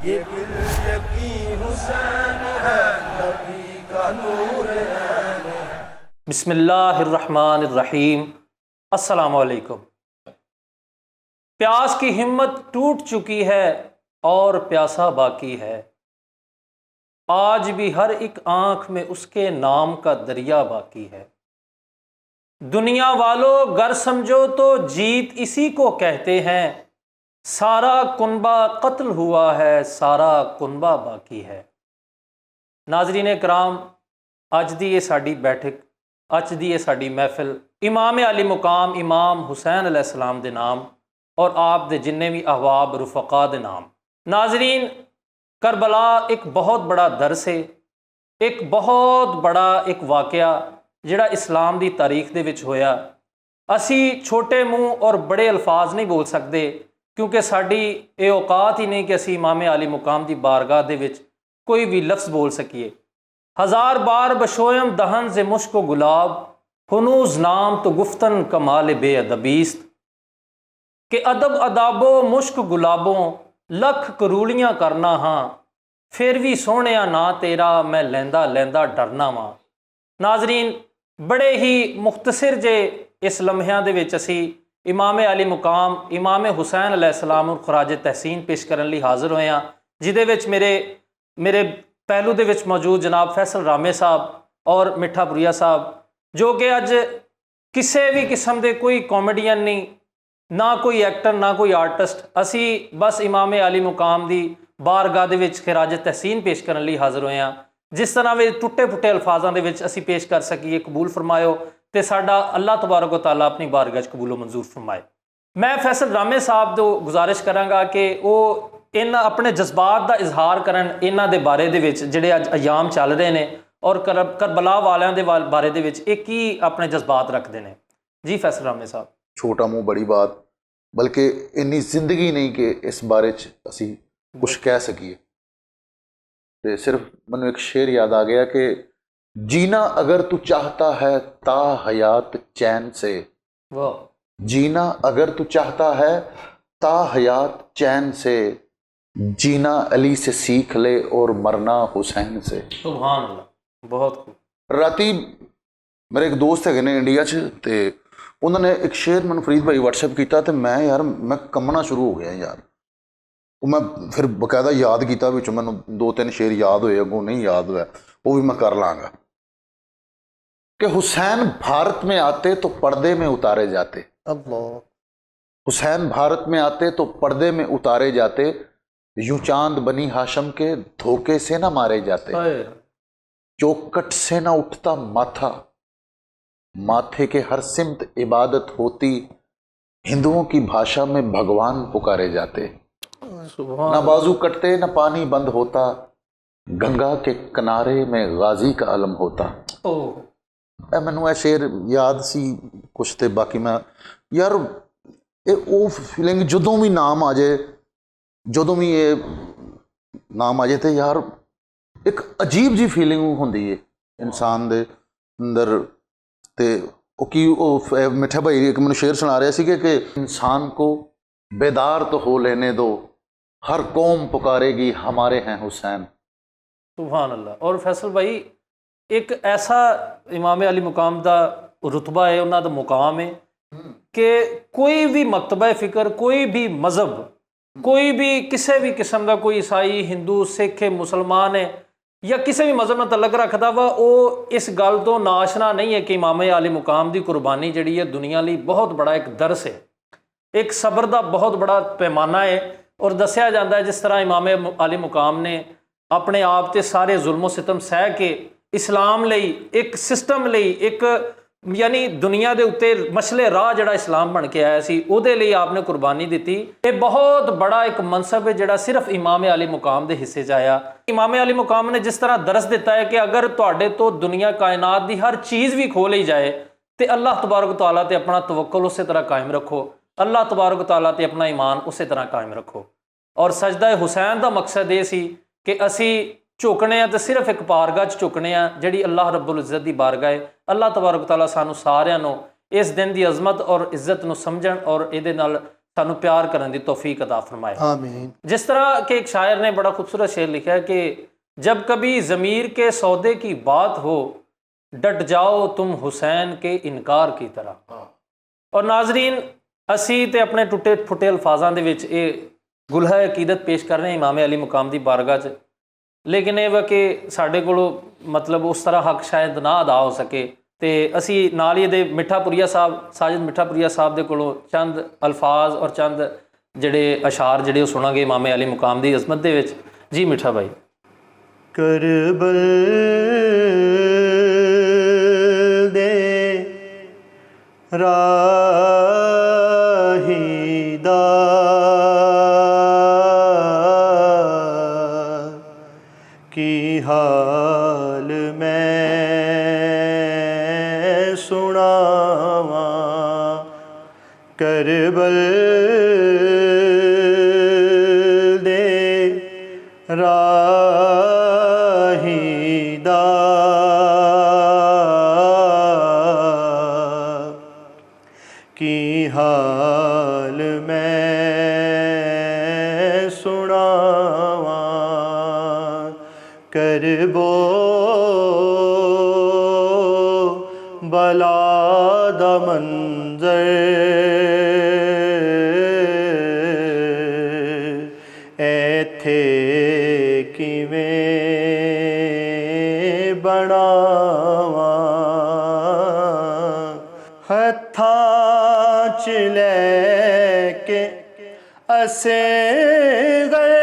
یہ دل یقین حسین ہے، نبی کا نور عین ہے۔ بسم اللہ الرحمن الرحیم۔ السلام علیکم۔ پیاس کی ہمت ٹوٹ چکی ہے اور پیاسا باقی ہے، آج بھی ہر ایک آنکھ میں اس کے نام کا دریا باقی ہے۔ دنیا والوں گر سمجھو تو جیت اسی کو کہتے ہیں، سارا کنبہ قتل ہوا ہے، سارا کنبہ باقی ہے۔ ناظرین کرام، اج دی یہ ساڈی بیٹھک، اج دی یہ ساڈی محفل امام علی مقام امام حسین علیہ السلام دے نام اور آپ دے جننے بھی احباب رفقا دے نام۔ ناظرین، کربلا ایک بہت بڑا درس ہے، ایک بہت بڑا ایک واقعہ جڑا اسلام دی تاریخ دے وچ ہویا۔ اسی چھوٹے منہ اور بڑے الفاظ نہیں بول سکتے، کیونکہ ساڈی یہ اوقات ہی نہیں کہ اسی امام علی مقام دی بارگاہ دے وچ کوئی بھی لفظ بول سکیے۔ ہزار بار بشویم دہن ز مشک و گلاب، ہنوز نام تو گفتن کمال بے ادبیست، کہ ادب اداب و مشک گلابوں لکھ کروڑیاں کرنا ہاں، پھر بھی سونیا نا تیرا میں لیندہ لیندہ ڈرنا وا۔ ناظرین، بڑے ہی مختصر جے اس لمحیاں دے وچ اسی امام علی مقام امام حسین علیہ السلام اور خراج تحسین پیش کرن لی حاضر ہوئے ہیں، جہدے وچ میرے پہلو دے وچ موجود جناب فیصل رامے صاحب اور مٹھا پوریا صاحب، جو کہ اج کسے بھی قسم دے کوئی کامیڈین نہیں، نہ کوئی ایکٹر نہ کوئی آرٹسٹ، اسی بس امام علی مقام دی بارگاہ دے وچ خراج تحسین پیش کرن لی حاضر ہوئے ہیں۔ جس طرح بھی ٹوٹے پھٹے الفاظاں دے وچ اسی پیش کر سکیے، قبول فرمائیو تے ساڈا اللہ تبارک و تعالیٰ اپنی بارگاہ وچ قبول و منظور فرمائے۔ میں فیصل رامے صاحب تو گزارش کراں گا کہ وہ ان اپنے جذبات دا اظہار کرن انہاں دے بارے دے وچ جڑے اج ایام چل رہے نے اور کربلا والیاں دے بارے دے وچ ایک ہی اپنے جذبات رکھتے ہیں۔ جی فیصل رامے صاحب۔ چھوٹا منہ بڑی بات، بلکہ انی زندگی نہیں کہ اس بارے اسی کچھ کہہ سکیے۔ تے صرف منو ایک شعر یاد آ گیا کہ جینا اگر تو چاہتا ہے تا حیات چین سے، واہ، جینا اگر تو چاہتا ہے تا حیات چین سے، جینا علی سے سیکھ لے اور مرنا حسین سے۔ سبحان اللہ، بہت خوب۔ راتی میرے ایک دوست ہے نے انڈیا تے انہوں نے ایک شعر میں فرید بھائی واٹس ایپ کیتا تے میں کمنا شروع ہو گیا یار۔ میں پھر باقاعدہ یاد کیتا بھی میں دو تین شعر یاد ہوئے، اگوں نہیں یاد ہوا، وہ بھی میں کر لاں گا کہ حسین بھارت میں آتے تو پردے میں اتارے جاتے، اللہ، حسین بھارت میں آتے تو پردے میں اتارے جاتے، یوں چاند بنی ہاشم کے دھوکے سے نہ مارے جاتے، چوکٹ سے نہ اٹھتا ماتھا، ماتھے کے ہر سمت عبادت ہوتی، ہندوؤں کی بھاشا میں بھگوان پکارے جاتے، نہ بازو کٹتے نہ پانی بند ہوتا، گنگا کے کنارے میں غازی کا علم ہوتا۔ مینوں اے شعر یاد سی کچھ تے باقی میں یار او فیلنگ جدوں بھی نام آ جائے، جدوں بھی یہ نام آ جائے تے یار ایک عجیب جی فیلنگ ہوندی ہے انسان دے اندر۔ تے میٹھا بھائی ایک مجھے شعر سنا رہے سی کہ انسان کو بیدار تو ہو لینے دو، ہر قوم پکارے گی ہمارے ہیں حسین۔ سبحان اللہ۔ اور فیصل بھائی، ایک ایسا امام علی مقام دا رتبہ ہے، انہاں دا مقام ہے کہ کوئی بھی مکتبہ فکر، کوئی بھی مذہب، کوئی بھی کسی بھی قسم دا کوئی عیسائی، ہندو، سکھ، مسلمان ہے یا کسی بھی مذہب نال تعلق رکھدا وا، وہ اس گل تو ناشنا نہیں ہے کہ امام علی مقام دی قربانی جڑی ہے دنیا لئی بہت بڑا ایک درس ہے، ایک صبر دا بہت بڑا پیمانہ ہے۔ اور دسیا جاتا ہے جس طرح امام علی مقام نے اپنے آپ تے سارے ظلم و ستم سہ کے اسلام لئی ایک سسٹم لئی ایک یعنی دنیا دے اتے مشعل راہ جڑا اسلام بن کے آیا سی او دے لئی آپ نے قربانی دیتی۔ یہ بہت بڑا ایک منصب ہے جڑا صرف امام علی مقام دے حصے آیا۔ امام علی مقام نے جس طرح درس دیتا ہے کہ اگر تواڈے تو دنیا کائنات دی ہر چیز بھی کھو لئی جائے تے اللہ تبارک و تعالیٰ تے اپنا توکل اسی طرح قائم رکھو، اللہ تبارک و تعالیٰ تے اپنا ایمان اسی طرح قائم رکھو۔ اور سجدہ حسین دا مقصد یہ سی کہ اسی جھکنے ہیں تو صرف ایک بارگاہ جھکنے ہیں جڑی اللہ رب العزت دی بارگاہ ہے۔ اللہ تبارک و تعالیٰ سانو ساریاں نو اس دن دی عظمت اور عزت نو سمجھن اور یہ سانو پیار کرنے دی توفیق عطا فرمائے آمین۔ جس طرح کہ ایک شاعر نے بڑا خوبصورت شعر لکھا ہے کہ جب کبھی ضمیر کے سودے کی بات ہو ڈٹ جاؤ تم حسین کے انکار کی طرح۔ اور ناظرین اسی تے اپنے ٹوٹے پھٹے الفاظاں دے وچ یہ گلہ عقیدت پیش کر رہے ہیں امام علی مقام دی بارگاہ چ، لیکن یہ کہ ساڈے کولو مطلب اس طرح حق شاید نہ ادا ہو سکے تے اسی نال ہی دے مٹھا پوریا صاحب ساجد مٹھا پوریا صاحب دے کولو چند الفاظ اور چند جڑے اشعار جڑے سناں گے امام علی مقام دی عظمت دے وچ۔ جی مٹھا بھائی۔ کربل دے راہی دا کی حال میں سناواں، کربل دے راہی دا کی حال میں سناواں، کربو بلا دا منظر ایتھے کیویں بناواں، ہتھاں چ لے کے اسے گئے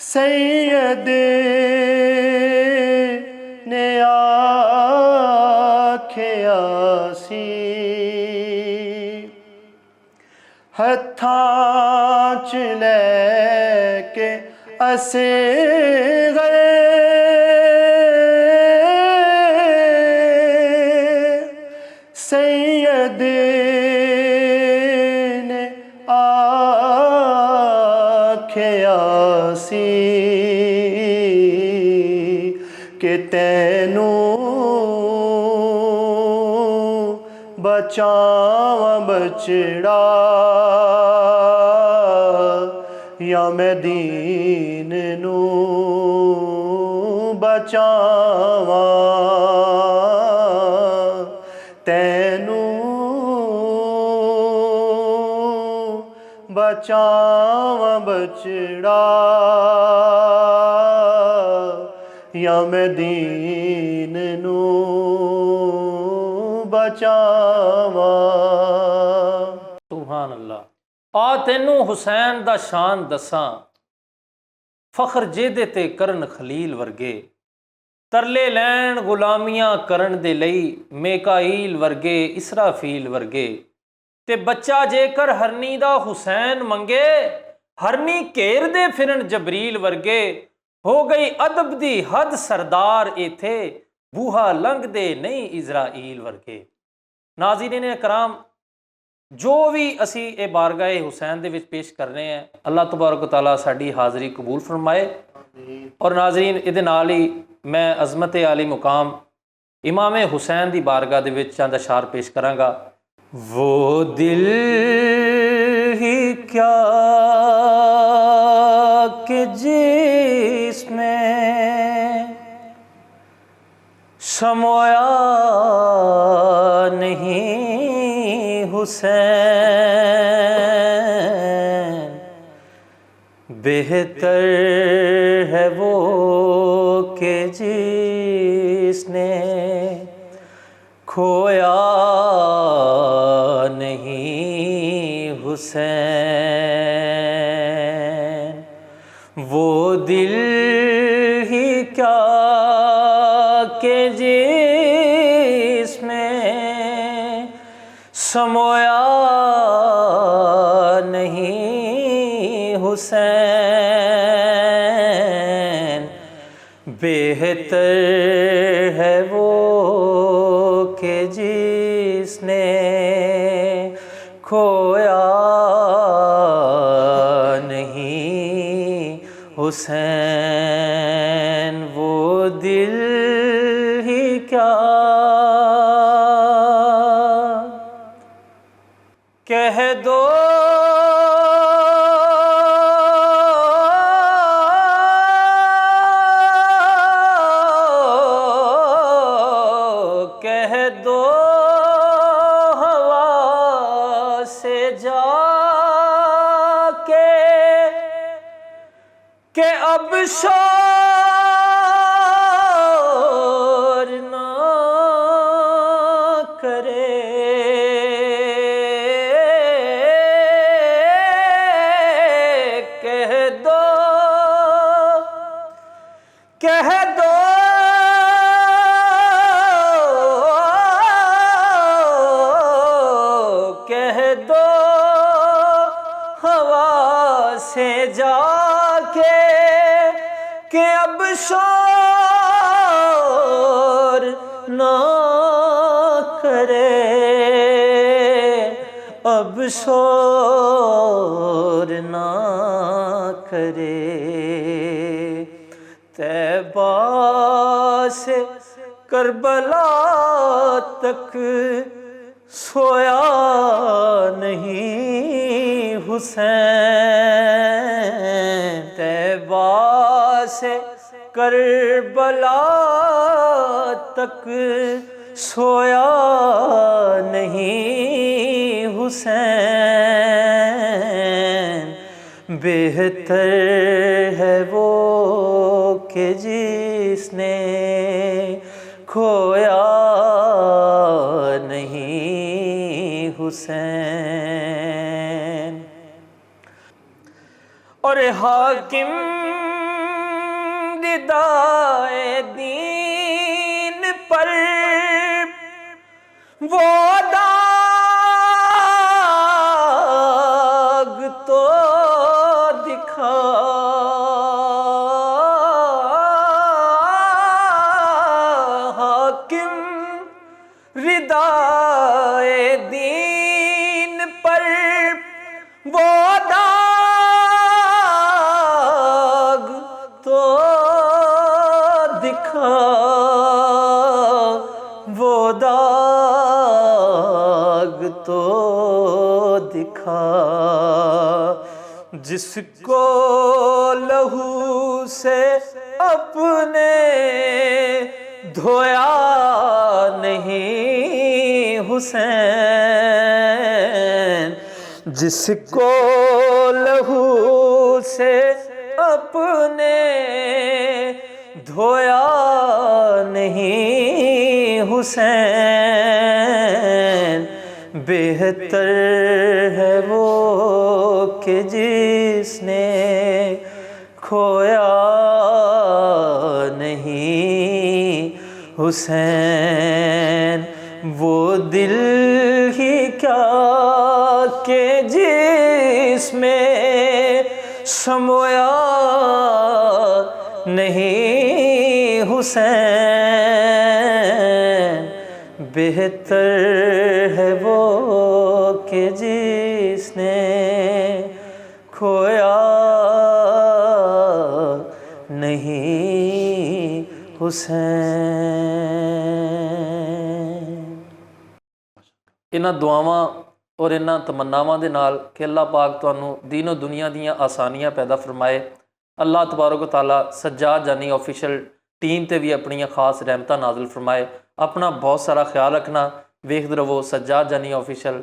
سید نے آکھیا سی، ہتھاں چ لے کے اسے گئے سید نے آکھیا سی کہ تینوں بچاواں بچڑا یا میں دین نوں بچاواں، تینوں بچاواں بچڑا یا میں دین نوں بچاواں۔ سبحان اللہ۔ آ تینوں حسین دا شان دساں، فخر جیدے تے کرن خلیل ورگے، ترلے لین غلامیاں کرن دے لئی میکائیل ورگے اسرافیل ورگے، تے بچہ جے کر ہرنی دا حسین منگے، ہرنی گھیر دے پھرن جبریل ورگے، ہو گئی ادب دی حد سردار ایتھے، بوہا لنگ دے نہیں اسرائیل ورگے۔ ناظرین اکرام، جو بھی اسی اے بارگاہ حسین دے وچ پیش کر رہے ہیں اللہ تبارک و تعالیٰ ساڈی حاضری قبول فرمائے۔ اور ناظرین ادھے نال ہی میں عظمت عالی مقام امام حسین دی بارگاہ دے وچ چند اشعار پیش کراں گا۔ وہ دل ہی کیا کہ جس میں سمویا نہیں حسین، بہتر ہے وہ کہ جس نے کھویا نہیں حسین، وہ دل ہی کیا کہ جس میں سمویا نہیں حسین، بہتر ہے وہ کہ جس نے کھویا نہیں حسین، وہ دل ہی کیا جا کے کہ اب شور نہ کرے، کہہ دو ہوا سے جا کے کہ اب شور نہ کرے، اب شور نہ کرے۔ طیبہ سے کربلا تک سویا نہیں حسین، طیبہ سے کربلا تک سویا نہیں حسین۔ بہتر ہے وہ کہ جس نے کھویا نہیں حسین۔ اور حاکم ردائے دین پر وہ داغ تو دکھا، حاکم ردائے دین پر وہ داغ تو دکھا، وہ داغ تو دکھا، جس کو لہو سے اپنے دھویا نہیں حسین، جس کو لہو سے اپنے دھویا نہیں حسین۔ بہتر ہے وہ کہ جس نے کھویا نہیں حسین، وہ دل ہی کیا کہ جس میں سمویا نہیں حسین۔ بہتر ہے وہ کہ جس نے کھویا نہیں حسین۔ ਇਹਨਾਂ ਦੁਆਵਾਂ ਔਰ ਇਹਨਾਂ ਤਮੰਨਾਵਾਂ ਦੇ ਨਾਲ ਕਿ ਅੱਲਾਹ ਪਾਕ ਤੁਹਾਨੂੰ ਦੀਨੋ ਦੁਨੀਆ ਦੀਆਂ ਆਸਾਨੀਆਂ ਪੈਦਾ ਫਰਮਾਏ। ਅੱਲਾਹ ਤਬਾਰਕ ਤਾਲਾ ਸੱਜਾਦ ਜਾਨੀ ਆਫੀਸ਼ੀਅਲ ਟੀਮ ਤੇ ਵੀ ਆਪਣੀਆਂ ਖਾਸ ਰਹਿਮਤਾਂ ਨਾਜ਼ਿਲ ਫਰਮਾਏ। ਆਪਣਾ ਬਹੁਤ ਸਾਰਾ ਖਿਆਲ ਰੱਖਣਾ। ਵੇਖਦੇ ਰਹੋ ਸੱਜਾਦ ਜਾਨੀ ਆਫੀਸ਼ੀਅਲ।